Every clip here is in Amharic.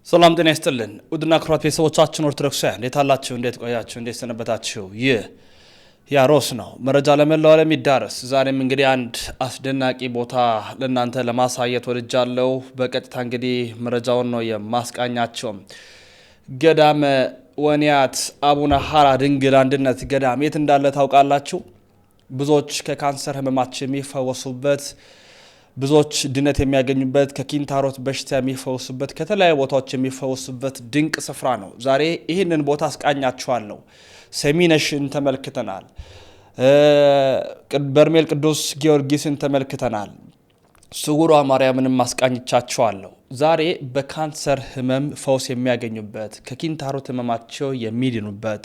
ሰላም ጤና ይስጥልን ውድና ክቡራት ቤተሰቦቻችን ኦርቶዶክሳውያን እንዴት አላችሁ? እንዴት ቆያችሁ? እንዴት ሰነበታችሁ? ይህ ያሮስ ነው። መረጃ ለመላው ዓለም ይዳረስ። ዛሬም እንግዲህ አንድ አስደናቂ ቦታ ለእናንተ ለማሳየት ወድጃለሁ። በቀጥታ እንግዲህ መረጃውን ነው የማስቃኛቸው። ገዳመ ወንያት አቡነ ሐራ ድንግል አንድነት ገዳም የት እንዳለ ታውቃላችሁ? ብዙዎች ከካንሰር ህመማቸው የሚፈወሱበት፣ ብዙዎች ድነት የሚያገኙበት፣ ከኪንታሮት በሽታ የሚፈወሱበት፣ ከተለያዩ ቦታዎች የሚፈወሱበት ድንቅ ስፍራ ነው። ዛሬ ይህንን ቦታ አስቃኛችኋለሁ። ሰሚነሽን ተመልክተናል። በርሜል ቅዱስ ጊዮርጊስን ተመልክተናል። ስውሯ ማርያምንም አስቃኝቻችኋለሁ። ዛሬ በካንሰር ህመም ፈውስ የሚያገኙበት፣ ከኪንታሮት ህመማቸው የሚድኑበት፣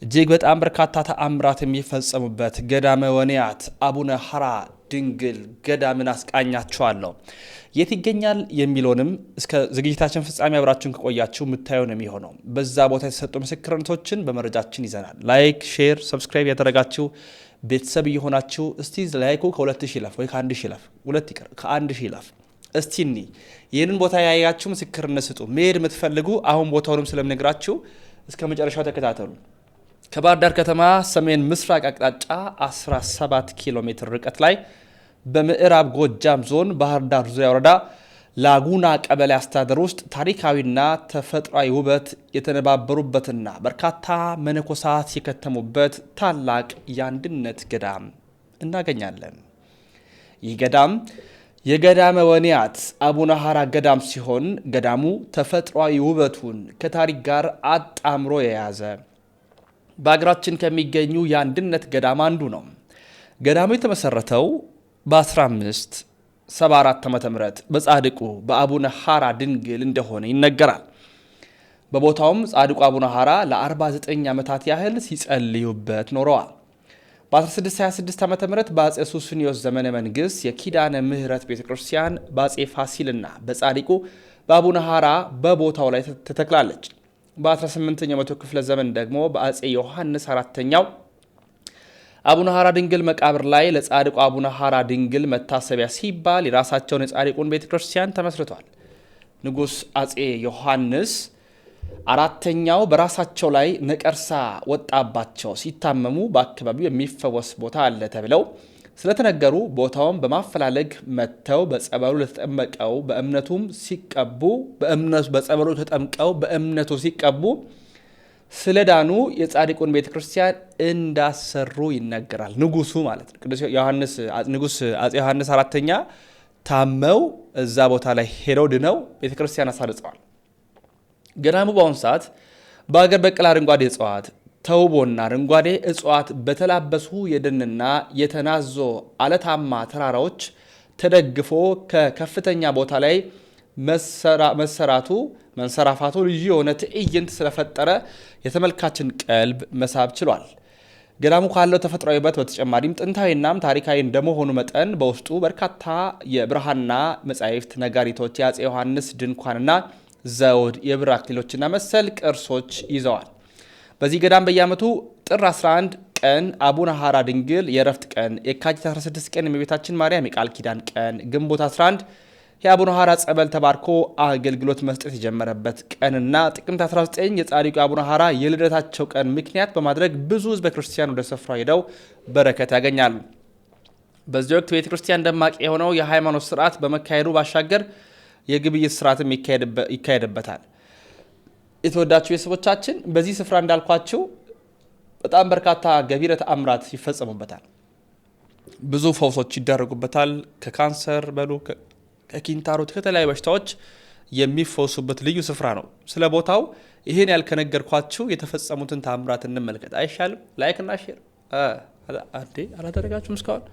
እጅግ በጣም በርካታ ተአምራት የሚፈጸሙበት ገዳመ ወንያት አቡነ ሐራ ድንግል ገዳምን አስቃኛችኋለሁ። የት ይገኛል የሚለውንም እስከ ዝግጅታችን ፍጻሜ አብራችሁን ከቆያችሁ የምታየው ነው የሚሆነው። በዛ ቦታ የተሰጡ ምስክርነቶችን በመረጃችን ይዘናል። ላይክ፣ ሼር፣ ሰብስክራይብ ያደረጋችሁ ቤተሰብ እየሆናችሁ እስቲ ላይኩ ከ2000 ይለፍ ወይ ከ1000 ይለፍ፣ ሁለት ይቀር ከ1000 ይለፍ። እስቲ ይህንን ቦታ ያያችሁ ምስክርነት ስጡ። መሄድ የምትፈልጉ አሁን ቦታውንም ስለምነግራችሁ እስከ መጨረሻው ተከታተሉ። ከባህር ዳር ከተማ ሰሜን ምስራቅ አቅጣጫ 17 ኪሎ ሜትር ርቀት ላይ በምዕራብ ጎጃም ዞን ባህር ዳር ዙሪያ ወረዳ ላጉና ቀበሌ አስተዳደር ውስጥ ታሪካዊና ተፈጥሯዊ ውበት የተነባበሩበትና በርካታ መነኮሳት የከተሙበት ታላቅ የአንድነት ገዳም እናገኛለን። ይህ ገዳም የገዳመ ወንያት አቡነ ሐራ ገዳም ሲሆን ገዳሙ ተፈጥሯዊ ውበቱን ከታሪክ ጋር አጣምሮ የያዘ በአገራችን ከሚገኙ የአንድነት ገዳም አንዱ ነው። ገዳሙ የተመሰረተው በ1574 ዓ.ም በጻድቁ በአቡነ ሐራ ድንግል እንደሆነ ይነገራል። በቦታውም ጻድቁ አቡነ ሐራ ለ49 ዓመታት ያህል ሲጸልዩበት ኖረዋል። በ1626 ዓ.ም በአጼ ሱስንዮስ ዘመነ መንግስት የኪዳነ ምህረት ቤተክርስቲያን በአጼ ፋሲልና በጻድቁ በአቡነ ሐራ በቦታው ላይ ተተክላለች። በ18ኛው መቶ ክፍለ ዘመን ደግሞ በአጼ ዮሐንስ አራተኛው አቡነ ሐራ ድንግል መቃብር ላይ ለጻድቁ አቡነ ሐራ ድንግል መታሰቢያ ሲባል የራሳቸውን የጻድቁን ቤተክርስቲያን ተመስርቷል። ንጉሥ አጼ ዮሐንስ አራተኛው በራሳቸው ላይ ነቀርሳ ወጣባቸው ሲታመሙ በአካባቢው የሚፈወስ ቦታ አለ ተብለው ስለተነገሩ ቦታውን በማፈላለግ መጥተው በጸበሉ ለተጠመቀው በእምነቱም ሲቀቡ በጸበሉ ተጠምቀው በእምነቱ ሲቀቡ ስለዳኑ የጻድቁን ቤተክርስቲያን እንዳሰሩ ይነገራል። ንጉሱ ማለት ነው። ንጉሥ አጼ ዮሐንስ አራተኛ ታመው እዛ ቦታ ላይ ሄደው ድነው ቤተክርስቲያን አሳርጸዋል። ገዳሙ በአሁኑ ሰዓት በአገር በቀል አረንጓዴ እጽዋት ተውቦና አረንጓዴ እጽዋት በተላበሱ የደንና የተናዞ አለታማ ተራራዎች ተደግፎ ከከፍተኛ ቦታ ላይ መንሰራፋቱ ልዩ የሆነ ትዕይንት ስለፈጠረ የተመልካችን ቀልብ መሳብ ችሏል። ገዳሙ ካለው ተፈጥሯዊ ውበት በተጨማሪም ጥንታዊናም ታሪካዊ እንደመሆኑ መጠን በውስጡ በርካታ የብርሃንና መጻሕፍት ነጋሪቶች፣ የአጼ ዮሐንስ ድንኳንና ዘውድ፣ የብር አክሊሎችና መሰል ቅርሶች ይዘዋል። በዚህ ገዳም በየዓመቱ ጥር 11 ቀን አቡነ ሐራ ድንግል የእረፍት ቀን፣ የካቲት 16 ቀን የእመቤታችን ማርያም የቃል ኪዳን ቀን፣ ግንቦት 11 የአቡነ ሐራ ጸበል ተባርኮ አገልግሎት መስጠት የጀመረበት ቀንና ጥቅምት 19 የጻድቁ አቡነ ሐራ የልደታቸው ቀን ምክንያት በማድረግ ብዙ ሕዝበ ክርስቲያን ወደ ስፍራው ሄደው በረከት ያገኛሉ። በዚህ ወቅት ቤተ ክርስቲያን ደማቅ የሆነው የሃይማኖት ስርዓት በመካሄዱ ባሻገር የግብይት ስርዓትም ይካሄድበታል። የተወዳችሁ ቤተሰቦቻችን በዚህ ስፍራ እንዳልኳችሁ በጣም በርካታ ገቢረ ተአምራት ይፈጸሙበታል። ብዙ ፈውሶች ይደረጉበታል። ከካንሰር በሉ ከኪንታሮት ከተለያዩ በሽታዎች የሚፈወሱበት ልዩ ስፍራ ነው። ስለ ቦታው ይህን ያልከነገርኳችሁ የተፈጸሙትን ተአምራት እንመልከት አይሻልም? ላይክ እና ሼር አላደረጋችሁም እስካሁን?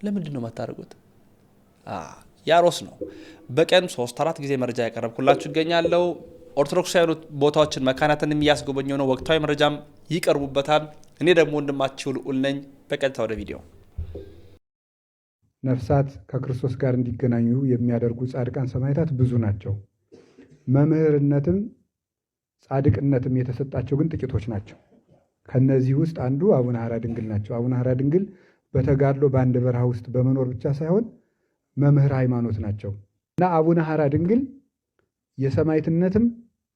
ለምንድን ነው የማታደርጉት? ያሮስ ነው። በቀን 3-4 ጊዜ መረጃ ያቀረብኩላችሁ ይገኛለሁ። ኦርቶዶክሳዊ ቦታዎችን መካናትን እያስጎበኘው ነው። ወቅታዊ መረጃም ይቀርቡበታል። እኔ ደግሞ ወንድማችሁ ልዑል ነኝ። በቀጥታ ወደ ቪዲዮ። ነፍሳት ከክርስቶስ ጋር እንዲገናኙ የሚያደርጉ ጻድቃን ሰማዕታት ብዙ ናቸው። መምህርነትም ጻድቅነትም የተሰጣቸው ግን ጥቂቶች ናቸው። ከነዚህ ውስጥ አንዱ አቡነ ሐራ ድንግል ናቸው። አቡነ ሐራ ድንግል በተጋድሎ በአንድ በረሃ ውስጥ በመኖር ብቻ ሳይሆን መምህር ሃይማኖት ናቸው እና አቡነ ሐራ ድንግል የሰማዕትነትም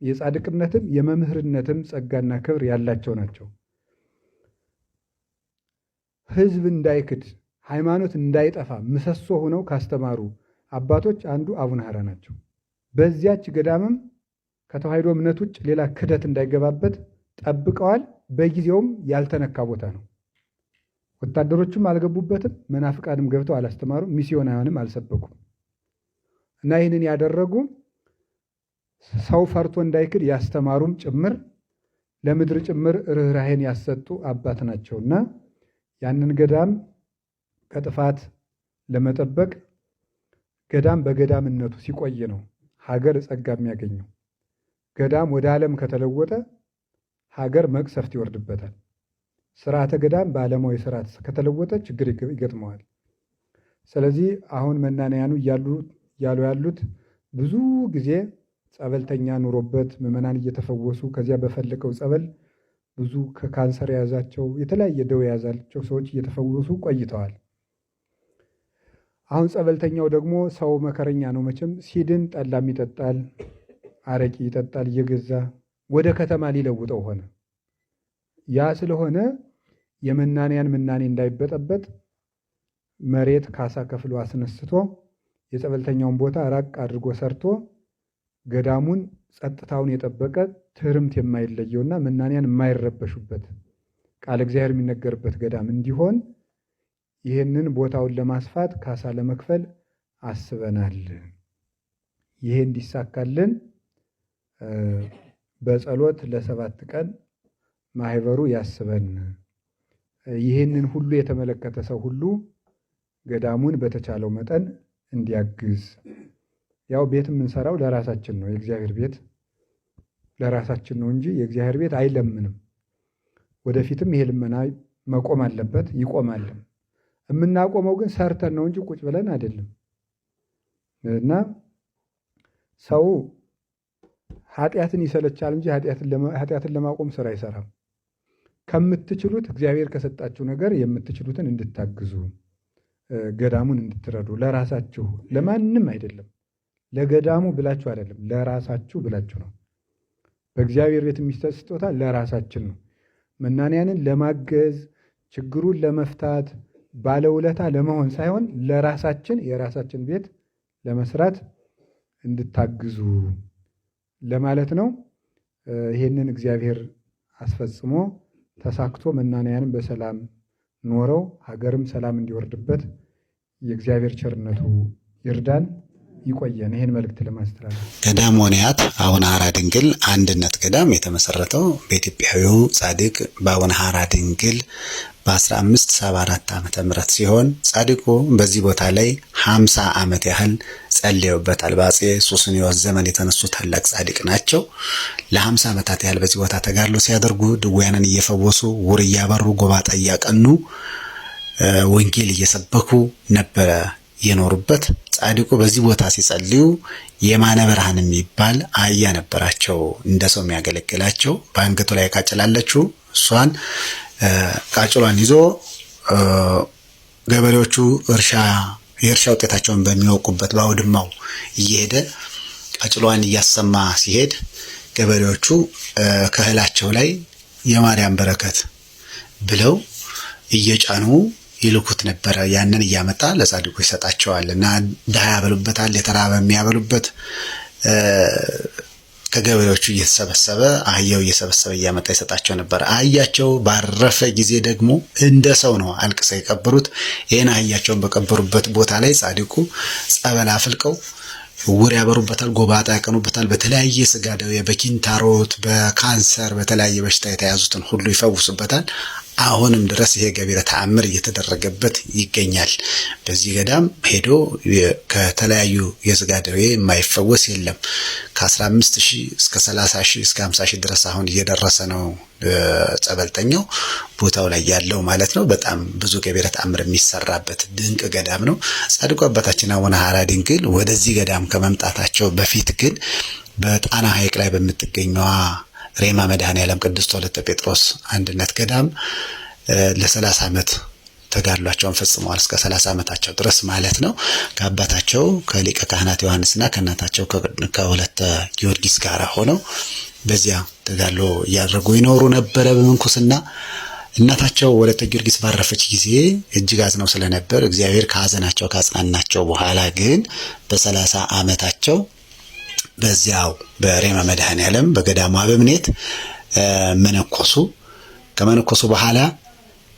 የጻድቅነትም የመምህርነትም ጸጋና ክብር ያላቸው ናቸው። ሕዝብ እንዳይክድ ሃይማኖት እንዳይጠፋ ምሰሶ ሆነው ካስተማሩ አባቶች አንዱ አቡነ ሐራ ናቸው። በዚያች ገዳምም ከተዋሕዶ እምነት ውጭ ሌላ ክደት እንዳይገባበት ጠብቀዋል። በጊዜውም ያልተነካ ቦታ ነው። ወታደሮችም አልገቡበትም፣ መናፍቃንም ገብተው አላስተማሩም፣ ሚስዮናውያንም አልሰበኩም። እና ይህንን ያደረጉ ሰው ፈርቶ እንዳይክድ ያስተማሩም ጭምር ለምድር ጭምር ርኅራኄን ያሰጡ አባት ናቸውና ያንን ገዳም ከጥፋት ለመጠበቅ ገዳም በገዳምነቱ ሲቆይ ነው ሀገር ጸጋ የሚያገኘው። ገዳም ወደ ዓለም ከተለወጠ ሀገር መቅሰፍት ይወርድበታል። ስርዓተ ገዳም በዓለማዊ ስርዓት ከተለወጠ ችግር ይገጥመዋል። ስለዚህ አሁን መናንያኑ እያሉ ያሉት ብዙ ጊዜ ጸበልተኛ ኑሮበት ምዕመናን እየተፈወሱ ከዚያ በፈለቀው ጸበል ብዙ ከካንሰር የያዛቸው የተለያየ ደዌ የያዛቸው ሰዎች እየተፈወሱ ቆይተዋል። አሁን ጸበልተኛው ደግሞ ሰው መከረኛ ነው መቼም፣ ሲድን ጠላም ይጠጣል፣ አረቂ ይጠጣል እየገዛ ወደ ከተማ ሊለውጠው ሆነ። ያ ስለሆነ የመናንያን ምናኔ እንዳይበጠበጥ መሬት ካሳ ከፍሎ አስነስቶ የጸበልተኛውን ቦታ ራቅ አድርጎ ሰርቶ ገዳሙን ጸጥታውን የጠበቀ ትርምት የማይለየውና መናንያን የማይረበሹበት ቃለ እግዚአብሔር የሚነገርበት ገዳም እንዲሆን ይህንን ቦታውን ለማስፋት ካሳ ለመክፈል አስበናል። ይሄ እንዲሳካልን በጸሎት ለ7 ቀን ማህበሩ ያስበን። ይህንን ሁሉ የተመለከተ ሰው ሁሉ ገዳሙን በተቻለው መጠን እንዲያግዝ። ያው ቤት የምንሰራው ለራሳችን ነው። የእግዚአብሔር ቤት ለራሳችን ነው እንጂ የእግዚአብሔር ቤት አይለምንም። ወደፊትም ይሄ ልመና መቆም አለበት፣ ይቆማል። የምናቆመው ግን ሰርተን ነው እንጂ ቁጭ ብለን አይደለም። እና ሰው ኃጢአትን ይሰለቻል እንጂ ኃጢአትን ለማቆም ስራ አይሰራም። ከምትችሉት እግዚአብሔር ከሰጣችሁ ነገር የምትችሉትን እንድታግዙ፣ ገዳሙን እንድትረዱ፣ ለራሳችሁ ለማንም አይደለም፣ ለገዳሙ ብላችሁ አይደለም፣ ለራሳችሁ ብላችሁ ነው። በእግዚአብሔር ቤት የሚሰጥ ስጦታ ለራሳችን ነው። መናንያንን ለማገዝ ችግሩን ለመፍታት ባለውለታ ለመሆን ሳይሆን ለራሳችን የራሳችን ቤት ለመስራት እንድታግዙ ለማለት ነው። ይህንን እግዚአብሔር አስፈጽሞ ተሳክቶ መናንያንም በሰላም ኖረው ሀገርም ሰላም እንዲወርድበት የእግዚአብሔር ቸርነቱ ይርዳን። ይቆየን። ይህን መልእክት ለማስተላለፍ ገዳመ ወንያት አቡነ ሐራ ድንግል አንድነት ገዳም የተመሰረተው በኢትዮጵያዊው ጻድቅ በአቡነ ሐራ ድንግል በ1574 ዓመተ ምህረት ሲሆን ጻድቁ በዚህ ቦታ ላይ 50 ዓመት ያህል ጸልየውበታል። በአፄ ሱስንዮስ ዘመን የተነሱ ታላቅ ጻድቅ ናቸው። ለ50 ዓመታት ያህል በዚህ ቦታ ተጋድሎ ሲያደርጉ ድውያንን እየፈወሱ ውር እያበሩ ጎባጣ እያቀኑ ወንጌል እየሰበኩ ነበረ የኖሩበት። ጻድቁ በዚህ ቦታ ሲጸልዩ የማነ ብርሃን የሚባል አህያ ነበራቸው፣ እንደ ሰው የሚያገለግላቸው። በአንገቱ ላይ ቃጭላለችው። እሷን ቃጭሏን ይዞ ገበሬዎቹ የእርሻ ውጤታቸውን በሚወቁበት በአውድማው እየሄደ ቃጭሏን እያሰማ ሲሄድ ገበሬዎቹ ከእህላቸው ላይ የማርያም በረከት ብለው እየጫኑ ይልኩት ነበረ። ያንን እያመጣ ለጻድቁ ይሰጣቸዋል እና ድሃ ያበሉበታል፣ የተራበ የሚያበሉበት ከገበሬዎቹ እየተሰበሰበ አህያው እየሰበሰበ እያመጣ ይሰጣቸው ነበር። አህያቸው ባረፈ ጊዜ ደግሞ እንደ ሰው ነው አልቅሰው የቀበሩት። ይህን አህያቸውን በቀበሩበት ቦታ ላይ ጻድቁ ጸበል አፍልቀው ውር ያበሩበታል፣ ጎባጣ ያቀኑበታል። በተለያየ ስጋ ደዌ፣ በኪንታሮት፣ በካንሰር፣ በተለያየ በሽታ የተያዙትን ሁሉ ይፈውሱበታል። አሁንም ድረስ ይሄ ገቢረ ተአምር እየተደረገበት ይገኛል። በዚህ ገዳም ሄዶ ከተለያዩ የስጋ ደዌ የማይፈወስ የለም። ከ15,000 እስከ 30,000 እስከ 50,000 ድረስ አሁን እየደረሰ ነው ጸበልተኛው ቦታው ላይ ያለው ማለት ነው። በጣም ብዙ ገቢረ ተአምር የሚሰራበት ድንቅ ገዳም ነው። ጻድቁ አባታችን አቡነ ሐራ ድንግል ወደዚህ ገዳም ከመምጣታቸው በፊት ግን በጣና ሐይቅ ላይ በምትገኘዋ ሬማ መድኃኔዓለም ቅድስት ወለተ ጴጥሮስ አንድነት ገዳም ለ30 ዓመት ተጋድሏቸውን ፈጽመዋል እስከ 30 ዓመታቸው ድረስ ማለት ነው። ከአባታቸው ከሊቀ ካህናት ዮሐንስና ከእናታቸው ከወለተ ጊዮርጊስ ጋር ሆነው በዚያ ተጋድሎ እያደረጉ ይኖሩ ነበረ በመንኩስና። እናታቸው ወለተ ጊዮርጊስ ባረፈች ጊዜ እጅግ አዝነው ስለነበር እግዚአብሔር ከሐዘናቸው ካጽናናቸው በኋላ ግን በ30 ዓመታቸው በዚያው በሬማ መድኃኔዓለም በገዳሙ አበምኔት መነኮሱ። ከመነኮሱ በኋላ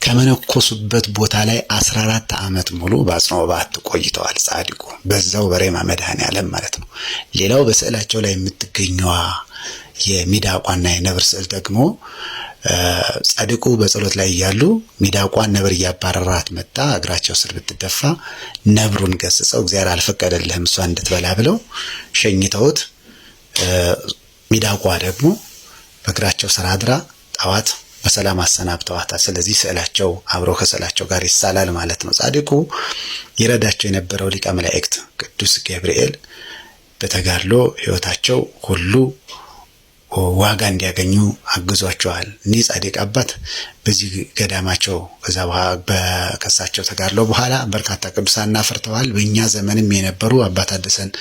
ከመነኮሱበት ቦታ ላይ 14 ዓመት ሙሉ በአጽንዖ በዓት ቆይተዋል ጻድቁ በዛው በሬማ መድኃኔዓለም ማለት ነው። ሌላው በስዕላቸው ላይ የምትገኘዋ የሚዳቋና የነብር ስዕል ደግሞ ጻድቁ በጸሎት ላይ እያሉ ሚዳቋን ነብር እያባረራት መጣ እግራቸው ስር ብትደፋ ነብሩን ገስጸው እግዚአብሔር አልፈቀደልህም እሷ እንድትበላ ብለው ሸኝተውት ሚዳቋ ደግሞ በእግራቸው ስር አድራ ጠዋት በሰላም አሰናብተዋታል። ስለዚህ ስዕላቸው አብሮ ከስዕላቸው ጋር ይሳላል ማለት ነው። ጻድቁ ይረዳቸው የነበረው ሊቀ መላእክት ቅዱስ ገብርኤል በተጋድሎ ሕይወታቸው ሁሉ ዋጋ እንዲያገኙ አግዟቸዋል። እኒህ ጻድቅ አባት በዚህ ገዳማቸው ከዛ በከሳቸው ተጋድሎ በኋላ በርካታ ቅዱሳን አፍርተዋል። በእኛ ዘመንም የነበሩ አባ ታደሰን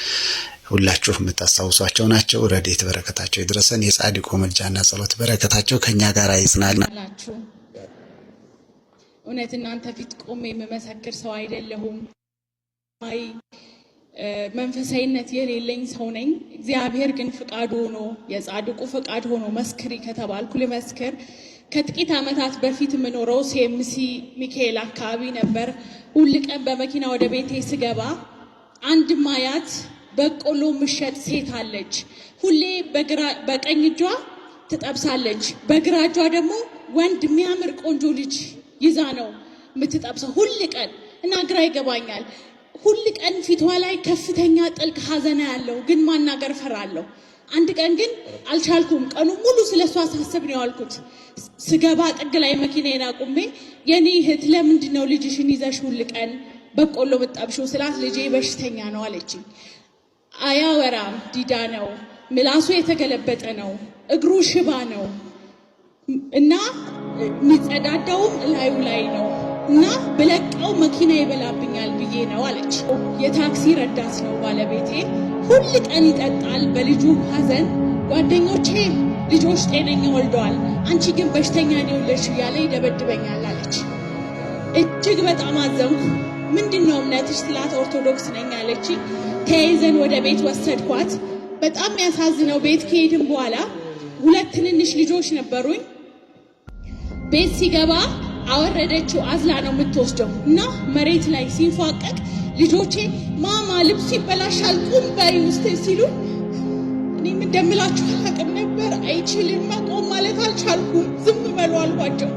ሁላችሁ የምታስታውሷቸው ናቸው። ረድኤት በረከታቸው ይድረሰን። የጻድቁ ምልጃና ጸሎት በረከታቸው ከኛ ጋር ይጽናል። እውነት እናንተ ፊት ቆሜ የምመሰክር ሰው አይደለሁም። መንፈሳዊነት የሌለኝ ሰው ነኝ። እግዚአብሔር ግን ፍቃዱ ሆኖ የጻድቁ ፍቃድ ሆኖ መስክሪ ከተባልኩ ልመስክር። ከጥቂት ዓመታት በፊት የምኖረው ሲኤምሲ ሚካኤል አካባቢ ነበር። ሁል ቀን በመኪና ወደ ቤቴ ስገባ አንድ ማያት በቆሎ ምሸጥ ሴት አለች። ሁሌ በቀኝ እጇ ትጠብሳለች፣ በግራ እጇ ደግሞ ወንድ የሚያምር ቆንጆ ልጅ ይዛ ነው የምትጠብሰው ሁል ቀን እና ግራ ይገባኛል። ሁል ቀን ፊቷ ላይ ከፍተኛ ጥልቅ ሐዘን ያለው ግን ማናገር ፈራለሁ። አንድ ቀን ግን አልቻልኩም። ቀኑ ሙሉ ስለሷ ሳስብ ነው ያልኩት። ስገባ ጥግ ላይ መኪናዬን አቁሜ የኔ እህት ለምንድነው ልጅሽን ይዘሽ ሁል ቀን በቆሎ የምትጠብሺው ስላት ልጄ በሽተኛ ነው አለችኝ። አያወራም፣ ዲዳ ነው፣ ምላሱ የተገለበጠ ነው፣ እግሩ ሽባ ነው እና የሚጸዳዳውም ላዩ ላይ ነው እና ብለቀው መኪና ይበላብኛል ብዬ ነው አለች። የታክሲ ረዳት ነው ባለቤቴ። ሁል ቀን ይጠጣል በልጁ ሐዘን። ጓደኞቼ ልጆች ጤነኛ ወልደዋል፣ አንቺ ግን በሽተኛ ነው ለሽ ያለ ይደበድበኛል አለች። እጅግ በጣም አዘንኩ። ምንድነው እምነትሽ ስላት ኦርቶዶክስ ነኝ አለች። ተይዘን ወደ ቤት ወሰድኳት። በጣም ያሳዝነው ቤት ከሄድን በኋላ 2 ትንንሽ ልጆች ነበሩኝ። ቤት ሲገባ አወረደችው፣ አዝላ ነው የምትወስደው እና መሬት ላይ ሲንፏቀቅ ልጆቼ ማማ ልብስ ይበላሻል ቁም በይ ውስጥ ሲሉ እኔም እንደምላችሁ አላውቅም ነበር። አይችልም መቆም ማለት አልቻልኩም። ዝም በሉ አልኳቸው።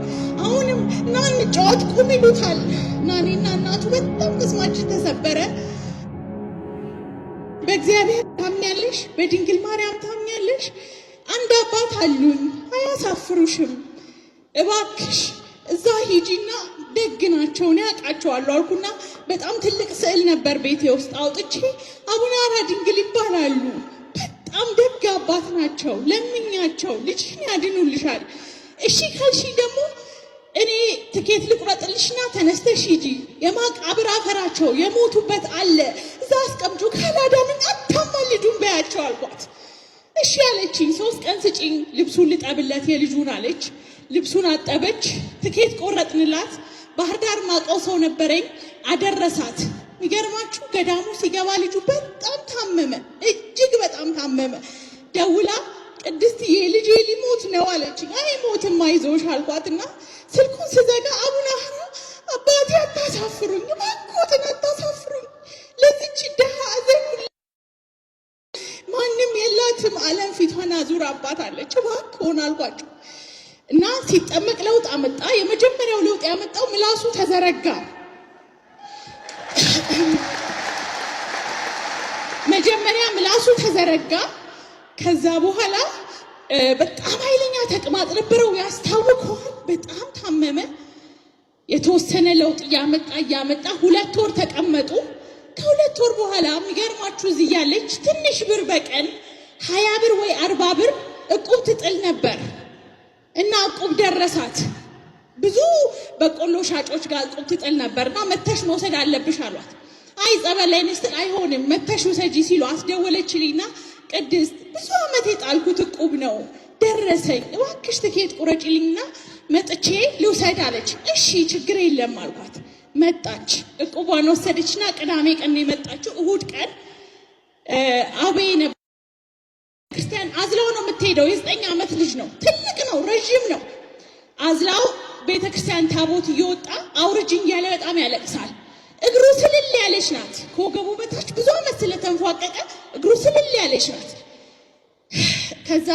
አሁንም ና እንጫወት ቁም ይሉታል እና እኔና እናቱ በጣም ቅስማችን ተሰበረ። በእግዚአብሔር ታምኛለሽ? በድንግል ማርያም ታምኛለሽ? አንድ አባት አሉኝ አያሳፍሩሽም፣ እባክሽ እዛ ሂጂና ደግ ናቸው እኔ አውቃቸዋለሁ አልኩና በጣም ትልቅ ስዕል ነበር ቤቴ ውስጥ አውጥቼ አቡነ ሐራ ድንግል ይባላሉ፣ በጣም ደግ አባት ናቸው፣ ለምኛቸው ልጅሽን ያድኑልሻል፣ እሺ ካልሽ ደግሞ እኔ ትኬት ልቁረጥልሽና ተነስተሽ ሂጂ፣ የማቃብር አፈራቸው የሞቱበት አለ እዛ አስቀምጩ፣ ካላዳኑኝ አታማልዱም በያቸው አልኳት። እሺ አለችኝ። 3 ቀን ስጪኝ ልብሱን ልጠብለት የልጁን አለች። ልብሱን አጠበች። ትኬት ቆረጥንላት። ባህር ዳር ማውቀው ሰው ነበረኝ አደረሳት። የሚገርማችሁ ገዳሙ ሲገባ ልጁ በጣም ታመመ፣ እጅግ በጣም ታመመ። ደውላ ቅድስትዬ ልጄ ሊሞት ነው አለችኝ። አይሞትም አይዞሽ አልኳትና ስልኩን ስዘጋ አቡነ ሐራ አባቴ አታሳፍሩኝ፣ እባክዎትን አታሳፍሩኝ፣ ለዚች ደሃ አዘኑ፣ ማንም የላትም ዓለም ፊቷን አዙር አባት አለች፣ እባክዎን አልኳቸው። እና ሲጠመቅ ለውጥ አመጣ። የመጀመሪያው ለውጥ ያመጣው ምላሱ ተዘረጋ። መጀመሪያ ምላሱ ተዘረጋ። ከዛ በኋላ በጣም ኃይለኛ ተቅማጥ ነበረው፣ ያስታውቀዋል። በጣም ታመመ። የተወሰነ ለውጥ እያመጣ 2 ወር ተቀመጡ። ከ2 ወር በኋላ የሚገርማችሁ እዚህ ያለች ትንሽ ብር በቀን 20 ብር ወይ 40 ብር እቁብ ትጥል ነበር እና እቁብ ደረሳት። ብዙ በቆሎ ሻጮች ጋር ቁብ ትጥል ነበርና መተሽ መውሰድ አለብሽ አሏት። አይ ጸበል ላይ ነሽ አይሆንም መተሽ ውሰጂ ሲሉ አስደወለችልኝና ቅድስት ብዙ ዓመት የጣልኩት ቁብ ነው ደረሰኝ እባክሽ ትኬት ቁረጪልኝና መጥቼ ልውሰድ አለች። እሺ ችግር የለም አልኳት። መጣች እቁቧን ወሰደችና ቅዳሜ ቀን የመጣችው እሁድ ቀን አቤነ ክርስቲያን አዝላው ነው የምትሄደው። የ9 ዓመት ልጅ ነው፣ ትልቅ ነው፣ ረጅም ነው። አዝላው ቤተክርስቲያን ታቦት እየወጣ አውርጅኝ ያለ በጣም ያለቅሳል። እግሩ ስልል ያለች ናት። ከወገቡ በታች ብዙ ዓመት ስለተንፏቀቀ እግሩ ስልል ያለች ናት። ከዛ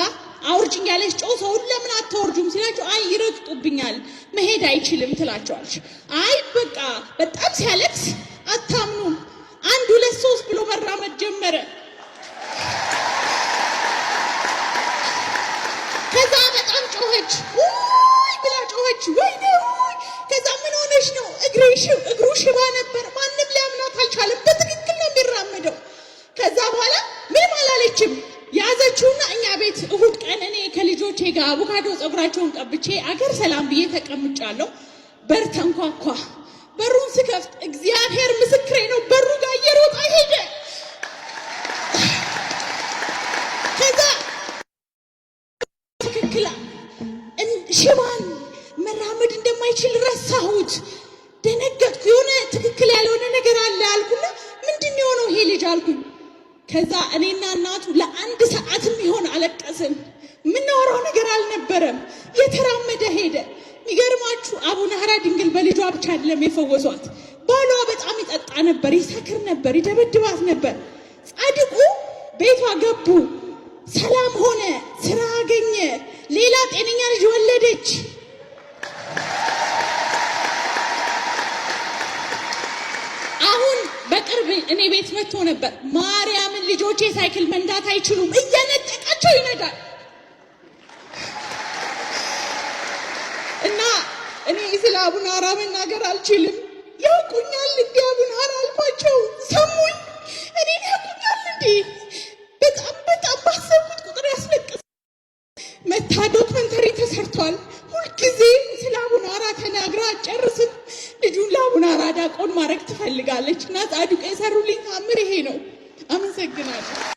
አውርጅኝ ያለች ጮህ ሰው ለምን አትወርጁም ሲላቸው አይ ይረግጡብኛል መሄድ አይችልም ትላቸዋለች። አይ በቃ በጣም ሲያለቅስ አታምኑም 1 2 3 ብሎ መራመድ ጀመረ። ከዛ በጣም ጮኸች ውይ ብላ ጮኸች። ወይኔ ውይ! ከዛ ምን ሆነሽ ነው? እግሩ ሽባ ነበር። ማንም ሊያምናት አልቻለም። በትክክል ነው የሚራመደው። ከዛ በኋላ ምንም አላለችም። ያዘችውና እኛ ቤት እሁድ ቀን እኔ ከልጆቼ ጋር አቮካዶ ፀጉራቸውን ቀብቼ አገር ሰላም ብዬ ተቀምጫለሁ። በር ተንኳኳ። በሩን ስከፍት እግዚአብሔር ምስክሬ ነው በሩ ጋር እየሮጠ ሄደ። ከዛ ትክክል ሽባን መራመድ እንደማይችል ረሳሁት። ደነገጥኩ። የሆነ ትክክል ያልሆነ ነገር አለ አልኩና ምንድን ነው የሆነው ይሄ ልጅ አልኩኝ። ከዛ እኔና እናቱ ለ1 ሰዓትም ይሆን አለቀስን። ምናወራው ነገር አልነበረም። የተራመደ ሄደ። የሚገርማችሁ አቡነ ሐራ ድንግል በልጇ ብቻ አይደለም የፈወሷት። ባሏ በጣም ይጠጣ ነበር፣ ይሰክር ነበር፣ ይደበድባት ነበር። ጻድቁ ቤቷ ገቡ። ሰላም ሆነ፣ ስራ አገኘ፣ ሌላ ጤነኛ ልጅ ወለደች። አሁን በቅርብ እኔ ቤት መጥቶ ነበር። ማርያምን ልጆቼ ሳይክል መንዳት አይችሉም፣ እየነጠቃቸው ይነዳል። እና እኔ ስለ አቡነ ሐራ መናገር አልችልም። ያውቁኛል እንዴ አቡነ ሐራ አልኳቸው። ሰሙኝ። እኔ ያውቁኛል እንዴ? በጣም ባሰብኩት ቁጥር ያስለቅስ። መታ ዶክመንተሪ ተሰርቷል። ሁልጊዜ ስለ አቡነ ሐራ ተናግራ አጨርስም። ልጁን ለአቡነ ሐራ ዲያቆን ማድረግ ትፈልጋለች እና ጻድቁ የሰሩልኝ ታምር ይሄ ነው። አመሰግናለሁ።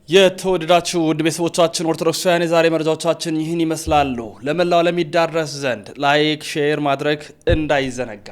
የተወደዳችሁ ውድ ቤተሰቦቻችን ኦርቶዶክሳውያን የዛሬ መረጃዎቻችን ይህን ይመስላሉ። ለመላው ለሚዳረስ ዘንድ ላይክ ሼር ማድረግ እንዳይዘነጋ